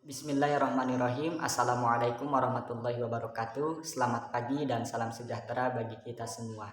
Bismillahirrahmanirrahim. Assalamualaikum warahmatullahi wabarakatuh. Selamat pagi dan salam sejahtera bagi kita semua.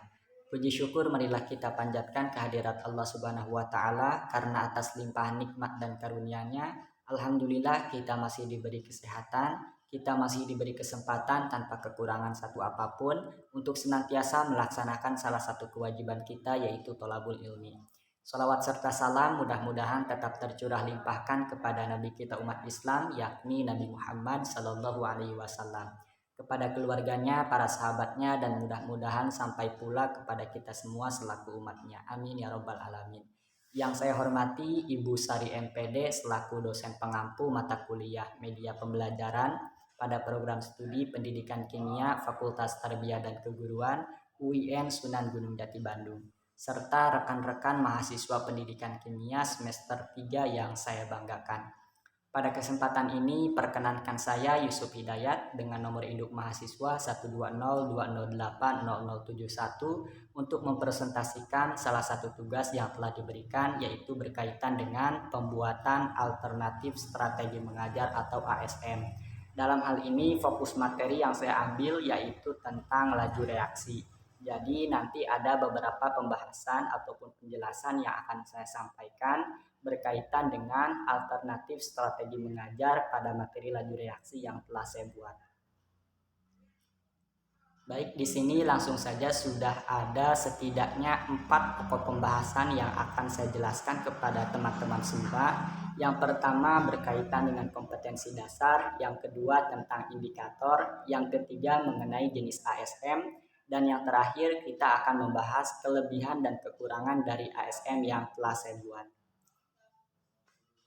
Puji syukur marilah kita panjatkan kehadirat Allah Subhanahu wa taala karena atas limpahan nikmat dan karunia-Nya, alhamdulillah kita masih diberi kesehatan, kita masih diberi kesempatan tanpa kekurangan satu apapun untuk senantiasa melaksanakan salah satu kewajiban kita, yaitu thalabul ilmi. Salawat serta salam mudah-mudahan tetap tercurah limpahkan kepada Nabi kita umat Islam, yakni Nabi Muhammad Sallallahu Alaihi Wasallam, kepada keluarganya, para sahabatnya, dan mudah-mudahan sampai pula kepada kita semua selaku umatnya. Amin ya robbal alamin. Yang saya hormati Ibu Sari MPD selaku dosen pengampu mata kuliah media pembelajaran pada program studi Pendidikan Kimia Fakultas Tarbiyah dan Keguruan UIN Sunan Gunung Jati Bandung, serta rekan-rekan mahasiswa pendidikan kimia semester 3 yang saya banggakan. Pada kesempatan ini perkenankan saya Yusuf Hidayat dengan nomor induk mahasiswa 12020080071 untuk mempresentasikan salah satu tugas yang telah diberikan, yaitu berkaitan dengan pembuatan alternatif strategi mengajar atau ASM. Dalam hal ini fokus materi yang saya ambil yaitu tentang laju reaksi. Jadi nanti ada beberapa pembahasan ataupun penjelasan yang akan saya sampaikan berkaitan dengan alternatif strategi mengajar pada materi laju reaksi yang telah saya buat. Baik, di sini langsung saja sudah ada setidaknya 4 pokok pembahasan yang akan saya jelaskan kepada teman-teman semua. Yang pertama berkaitan dengan kompetensi dasar, yang kedua tentang indikator, yang ketiga mengenai jenis ASM, dan yang terakhir kita akan membahas kelebihan dan kekurangan dari ASM yang telah saya buat.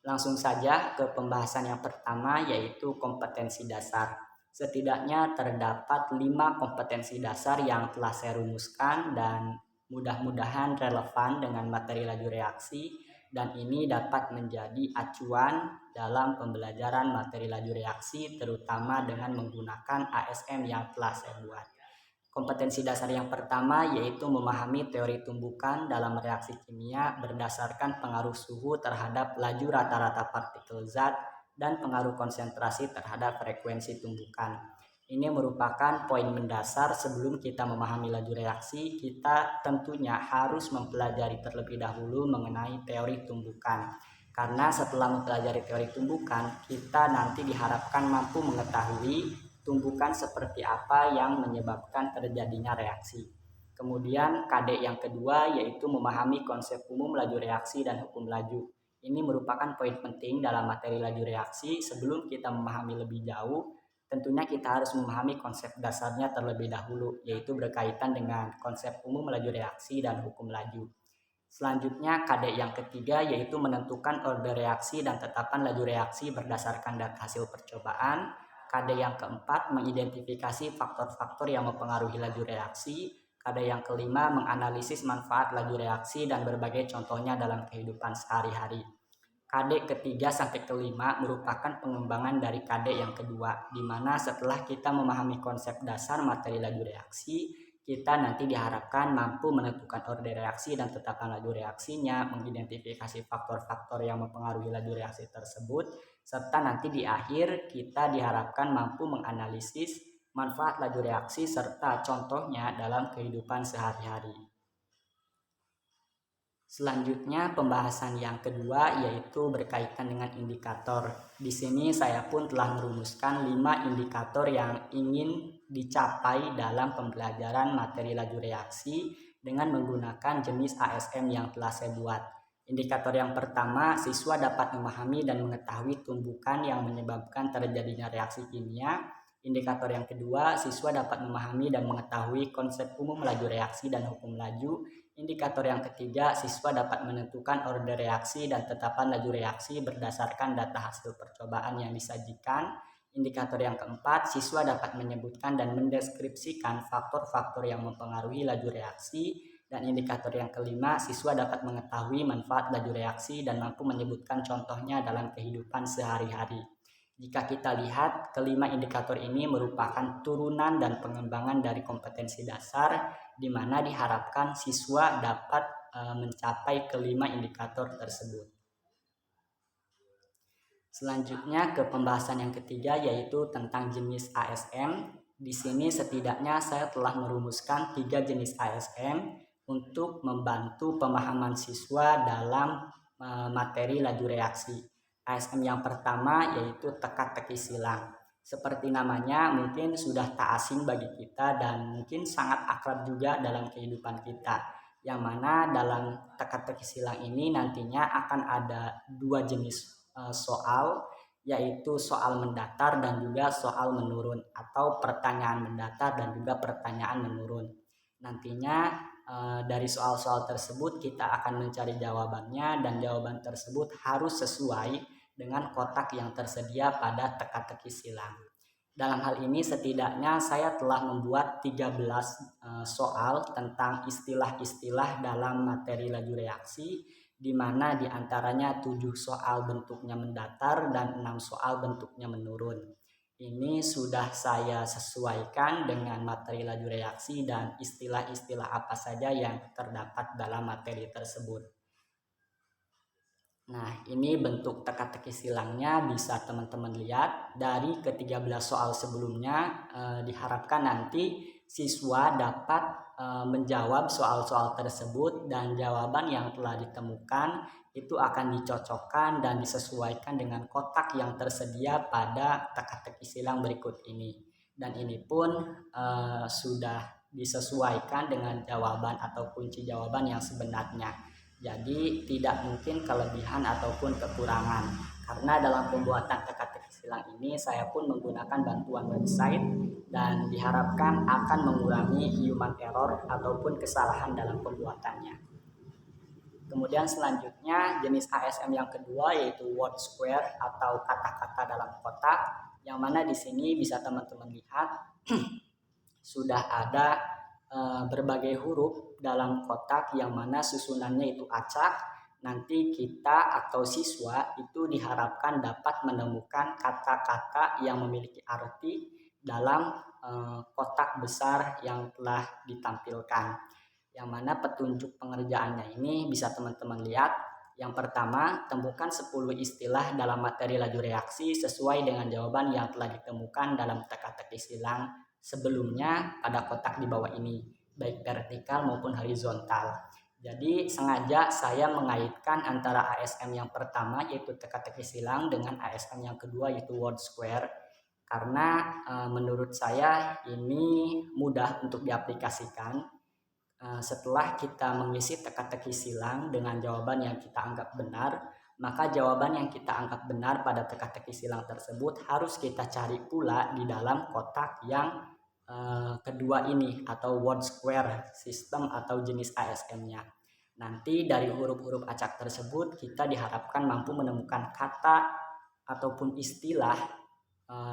Langsung saja ke pembahasan yang pertama, yaitu kompetensi dasar. Setidaknya terdapat 5 kompetensi dasar yang telah saya rumuskan dan mudah-mudahan relevan dengan materi laju reaksi, dan ini dapat menjadi acuan dalam pembelajaran materi laju reaksi, terutama dengan menggunakan ASM yang telah saya buat. Kompetensi dasar yang pertama yaitu memahami teori tumbukan dalam reaksi kimia berdasarkan pengaruh suhu terhadap laju rata-rata partikel zat dan pengaruh konsentrasi terhadap frekuensi tumbukan. Ini merupakan poin mendasar sebelum kita memahami laju reaksi. Kita tentunya harus mempelajari terlebih dahulu mengenai teori tumbukan. Karena setelah mempelajari teori tumbukan, kita nanti diharapkan mampu mengetahui tumbukan seperti apa yang menyebabkan terjadinya reaksi. Kemudian KD yang kedua yaitu memahami konsep umum laju reaksi dan hukum laju. Ini merupakan poin penting dalam materi laju reaksi. Sebelum kita memahami lebih jauh, tentunya kita harus memahami konsep dasarnya terlebih dahulu, yaitu berkaitan dengan konsep umum laju reaksi dan hukum laju. Selanjutnya KD yang ketiga yaitu menentukan order reaksi dan tetapan laju reaksi berdasarkan data hasil percobaan. KD yang keempat mengidentifikasi faktor-faktor yang mempengaruhi laju reaksi. KD yang kelima menganalisis manfaat laju reaksi dan berbagai contohnya dalam kehidupan sehari-hari. KD ketiga sampai kelima merupakan pengembangan dari KD yang kedua, di mana setelah kita memahami konsep dasar materi laju reaksi, kita nanti diharapkan mampu menentukan order reaksi dan tetapan laju reaksinya, mengidentifikasi faktor-faktor yang mempengaruhi laju reaksi tersebut, serta nanti di akhir kita diharapkan mampu menganalisis manfaat laju reaksi serta contohnya dalam kehidupan sehari-hari. Selanjutnya pembahasan yang kedua yaitu berkaitan dengan indikator. Di sini saya pun telah merumuskan 5 indikator yang ingin dicapai dalam pembelajaran materi laju reaksi dengan menggunakan jenis ASM yang telah saya buat. Indikator yang pertama, siswa dapat memahami dan mengetahui tumbukan yang menyebabkan terjadinya reaksi kimia. Indikator yang kedua, siswa dapat memahami dan mengetahui konsep umum laju reaksi dan hukum laju. Indikator yang ketiga, siswa dapat menentukan order reaksi dan tetapan laju reaksi berdasarkan data hasil percobaan yang disajikan. Indikator yang keempat, siswa dapat menyebutkan dan mendeskripsikan faktor-faktor yang mempengaruhi laju reaksi. Dan indikator yang kelima, siswa dapat mengetahui manfaat laju reaksi dan mampu menyebutkan contohnya dalam kehidupan sehari-hari. Jika kita lihat, kelima indikator ini merupakan turunan dan pengembangan dari kompetensi dasar, di mana diharapkan siswa dapat mencapai kelima indikator tersebut. Selanjutnya ke pembahasan yang ketiga yaitu tentang jenis ASM. Di sini setidaknya saya telah merumuskan 3 jenis ASM untuk membantu pemahaman siswa dalam materi laju reaksi. ASM yang pertama yaitu teka-teki silang. Seperti namanya mungkin sudah tak asing bagi kita dan mungkin sangat akrab juga dalam kehidupan kita. Yang mana dalam teka-teki silang ini nantinya akan ada 2 jenis soal, yaitu soal mendatar dan juga soal menurun atau pertanyaan mendatar dan juga pertanyaan menurun. Nantinya dari soal-soal tersebut kita akan mencari jawabannya dan jawaban tersebut harus sesuai dengan kotak yang tersedia pada teka-teki silang. Dalam hal ini setidaknya saya telah membuat 13 soal tentang istilah-istilah dalam materi laju reaksi, di mana diantaranya 7 soal bentuknya mendatar dan 6 soal bentuknya menurun. Ini sudah saya sesuaikan dengan materi laju reaksi dan istilah-istilah apa saja yang terdapat dalam materi tersebut. Nah, ini bentuk teka-teki silangnya bisa teman-teman lihat dari ke-13 soal sebelumnya. Diharapkan nanti siswa dapat menjawab soal-soal tersebut dan jawaban yang telah ditemukan itu akan dicocokkan dan disesuaikan dengan kotak yang tersedia pada teka-teki silang berikut ini. Dan ini pun sudah disesuaikan dengan jawaban atau kunci jawaban yang sebenarnya. Jadi tidak mungkin kelebihan ataupun kekurangan. Karena dalam pembuatan teka-teki silang ini saya pun menggunakan bantuan website dan diharapkan akan mengurangi human error ataupun kesalahan dalam pembuatannya. Kemudian selanjutnya jenis ASM yang kedua yaitu word square atau kata-kata dalam kotak, yang mana di sini bisa teman-teman lihat sudah ada berbagai huruf dalam kotak yang mana susunannya itu acak. Nanti kita atau siswa itu diharapkan dapat menemukan kata-kata yang memiliki arti dalam kotak besar yang telah ditampilkan. Yang mana petunjuk pengerjaannya ini bisa teman-teman lihat. Yang pertama, temukan 10 istilah dalam materi laju reaksi sesuai dengan jawaban yang telah ditemukan dalam teka-teki silang sebelumnya pada kotak di bawah ini, baik vertikal maupun horizontal. Jadi sengaja saya mengaitkan antara ASM yang pertama yaitu teka-teki silang dengan ASM yang kedua yaitu word square, karena menurut saya ini mudah untuk diaplikasikan. Setelah kita mengisi teka-teki silang dengan jawaban yang kita anggap benar, maka jawaban yang kita anggap benar pada teka-teki silang tersebut harus kita cari pula di dalam kotak yang kedua ini atau word square system atau jenis ASM-nya. Nanti dari huruf-huruf acak tersebut kita diharapkan mampu menemukan kata ataupun istilah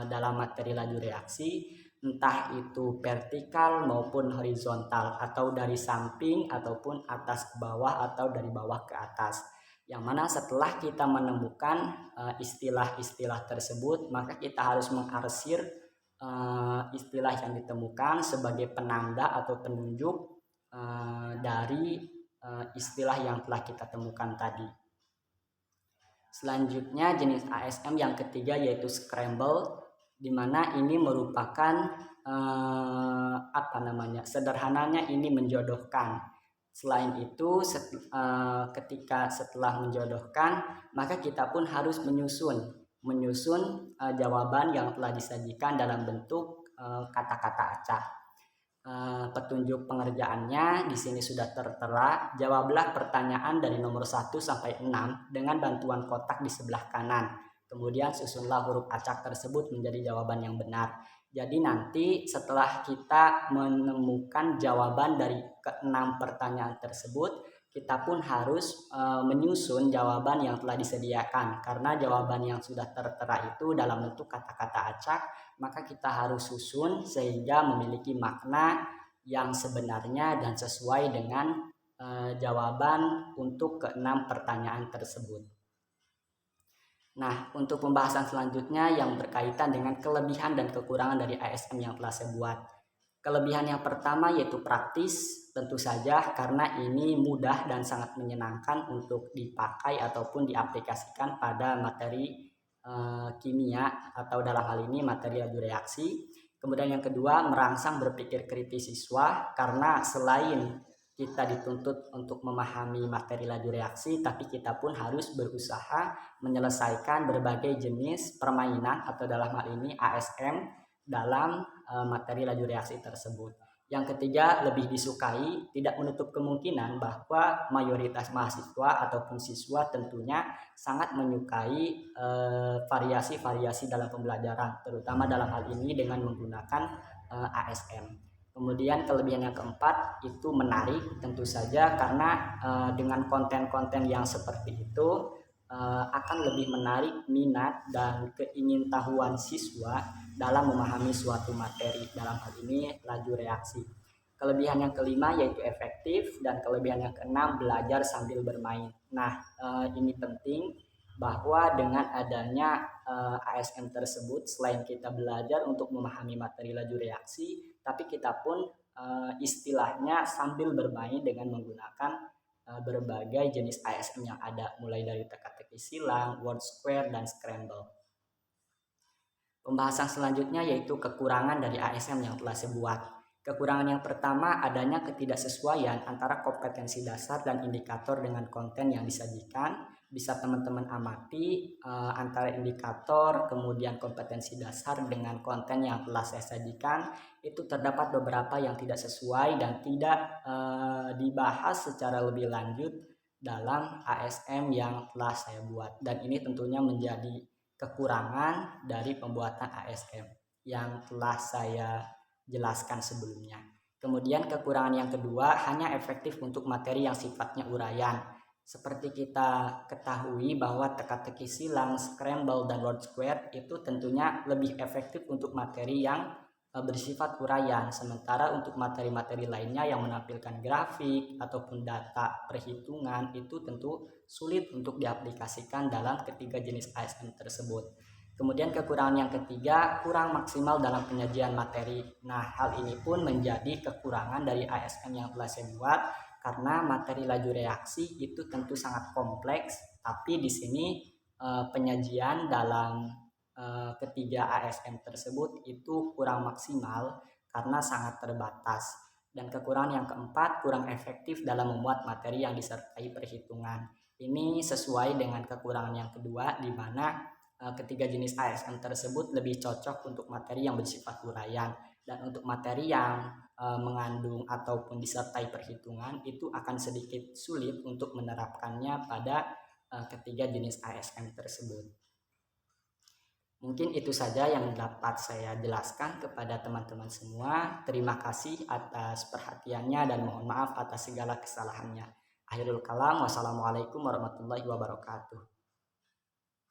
dalam materi laju reaksi, entah itu vertikal maupun horizontal atau dari samping ataupun atas ke bawah atau dari bawah ke atas. Yang mana setelah kita menemukan istilah-istilah tersebut, maka kita harus mengarsir istilah yang ditemukan sebagai penanda atau penunjuk dari istilah yang telah kita temukan tadi. Selanjutnya jenis ASM yang ketiga yaitu scramble, di mana ini merupakan sederhananya ini menjodohkan. Selain itu ketika setelah menjodohkan, maka kita pun harus menyusun jawaban yang telah disajikan dalam bentuk kata-kata acak. Petunjuk pengerjaannya di sini sudah tertera. Jawablah pertanyaan dari nomor 1 sampai 6 dengan bantuan kotak di sebelah kanan. Kemudian susunlah huruf acak tersebut menjadi jawaban yang benar. Jadi nanti setelah kita menemukan jawaban dari ke-6 pertanyaan tersebut, kita pun harus menyusun jawaban yang telah disediakan. Karena jawaban yang sudah tertera itu dalam bentuk kata-kata acak, maka kita harus susun sehingga memiliki makna yang sebenarnya dan sesuai dengan jawaban untuk ke-6 pertanyaan tersebut. Nah, untuk pembahasan selanjutnya yang berkaitan dengan kelebihan dan kekurangan dari ASM yang telah saya buat. Kelebihan yang pertama yaitu praktis, tentu saja karena ini mudah dan sangat menyenangkan untuk dipakai ataupun diaplikasikan pada materi kimia atau dalam hal ini materi laju reaksi. Kemudian yang kedua, merangsang berpikir kritis siswa, karena selain kita dituntut untuk memahami materi laju reaksi, tapi kita pun harus berusaha menyelesaikan berbagai jenis permainan atau dalam hal ini ASM dalam materi laju reaksi tersebut. Yang ketiga, lebih disukai, tidak menutup kemungkinan bahwa mayoritas mahasiswa ataupun siswa tentunya sangat menyukai variasi-variasi dalam pembelajaran, terutama dalam hal ini dengan menggunakan ASM. Kemudian kelebihan yang keempat itu menarik, tentu saja karena dengan konten-konten yang seperti itu akan lebih menarik minat dan keingintahuan siswa dalam memahami suatu materi, dalam hal ini laju reaksi. Kelebihan yang kelima yaitu efektif, dan kelebihan yang keenam belajar sambil bermain. Nah, ini penting bahwa dengan adanya ASM tersebut, selain kita belajar untuk memahami materi laju reaksi, tapi kita pun istilahnya sambil bermain dengan menggunakan berbagai jenis ASM yang ada, mulai dari teka-teki silang, word square, dan scramble. Pembahasan selanjutnya yaitu kekurangan dari ASM yang telah saya buat. Kekurangan yang pertama, adanya ketidaksesuaian antara kompetensi dasar dan indikator dengan konten yang disajikan. Bisa teman-teman amati antara indikator kemudian kompetensi dasar dengan konten yang telah saya sajikan, itu terdapat beberapa yang tidak sesuai dan tidak dibahas secara lebih lanjut dalam ASM yang telah saya buat, dan ini tentunya menjadi kekurangan dari pembuatan ASM yang telah saya jelaskan sebelumnya. Kemudian kekurangan yang kedua, hanya efektif untuk materi yang sifatnya uraian. Seperti kita ketahui bahwa teka-teki silang, scramble, dan word square itu tentunya lebih efektif untuk materi yang bersifat uraian. Sementara untuk materi-materi lainnya yang menampilkan grafik ataupun data perhitungan itu tentu sulit untuk diaplikasikan dalam ketiga jenis ASM tersebut. Kemudian kekurangan yang ketiga, kurang maksimal dalam penyajian materi. Nah, hal ini pun menjadi kekurangan dari ASM yang telah saya buat, karena materi laju reaksi itu tentu sangat kompleks, tapi di sini penyajian dalam ketiga ASM tersebut itu kurang maksimal karena sangat terbatas. Dan kekurangan yang keempat, kurang efektif dalam membuat materi yang disertai perhitungan. Ini sesuai dengan kekurangan yang kedua, di mana ketiga jenis ASM tersebut lebih cocok untuk materi yang bersifat uraian, dan untuk materi yang mengandung ataupun disertai perhitungan itu akan sedikit sulit untuk menerapkannya pada ketiga jenis ASM tersebut. Mungkin itu saja yang dapat saya jelaskan kepada teman-teman semua. Terima kasih atas perhatiannya dan mohon maaf atas segala kesalahannya. Akhirul kalam, wassalamualaikum warahmatullahi wabarakatuh.